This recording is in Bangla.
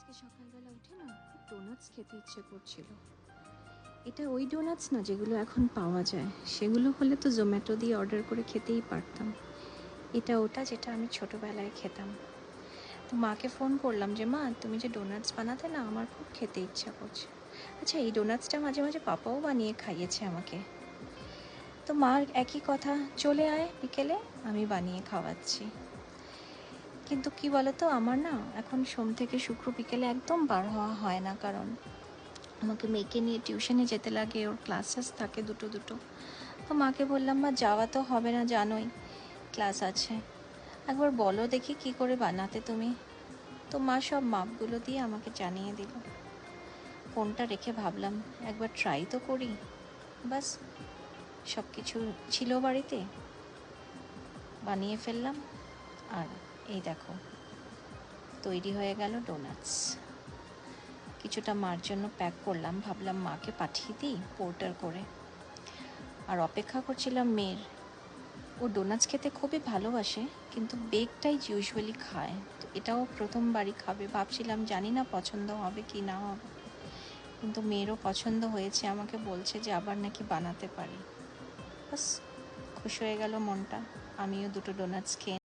আজকে সকালবেলা উঠে না খুব ডোনাটস খেতে ইচ্ছে করছিল। এটা ওই ডোনাটস না যেগুলো এখন পাওয়া যায়, সেগুলো হলে তো জোম্যাটো দিয়ে অর্ডার করে খেতেই পারতাম। এটা ওটা যেটা আমি ছোটোবেলায় খেতাম। তো মাকে ফোন করলাম যে মা, তুমি যে ডোনাটস বানাতে না, আমার খুব খেতে ইচ্ছা করছে। আচ্ছা, এই ডোনাটসটা মাঝে মাঝে পাপাও বানিয়ে খাইয়েছে আমাকে। তো মার একই কথা, চলে আয় বিকেলে, আমি বানিয়ে খাওয়াচ্ছি। কিন্তু কি বলতো, আমার না এখন সোম থেকে শুক্র বিকেলে একদম বার হওয়া হয় না, কারণ আমাকে মেয়েকে নিয়ে টিউশনে যেতে লাগে, ওর ক্লাসেস থাকে দুটো দুটো। তো মাকে বললাম, মা যাওয়া তো হবে না, জানোই ক্লাস আছে, একবার বলো দেখি কি করে বানাতে তুমি। তো মা সব মাপগুলো দিয়ে আমাকে জানিয়ে দিল। ফোনটা রেখে ভাবলাম একবার ট্রাই তো করি। বাস, সব কিছু ছিল বাড়িতে, বানিয়ে ফেললাম। আর এই দেখো, তৈরি হয়ে গেল ডোনাটস। কিছুটা মার জন্য প্যাক করলাম, ভাবলাম মাকে পাঠিয়ে দিই পোর্টার করে। আর অপেক্ষা করছিলাম মেয়ের। ও ডোনাটস খেতে খুবই ভালোবাসে, কিন্তু বেকটাই ইউজুয়ালি খায়। তো এটাও প্রথমবারই খাবে, ভাবছিলাম জানি না পছন্দ হবে কি না হবে। কিন্তু মেয়েরও পছন্দ হয়েছে, আমাকে বলছে যে আবার নাকি বানাতে পারি। বাস, খুশি হয়ে গেল মনটা। আমিও দুটো ডোনাটস খেয়ে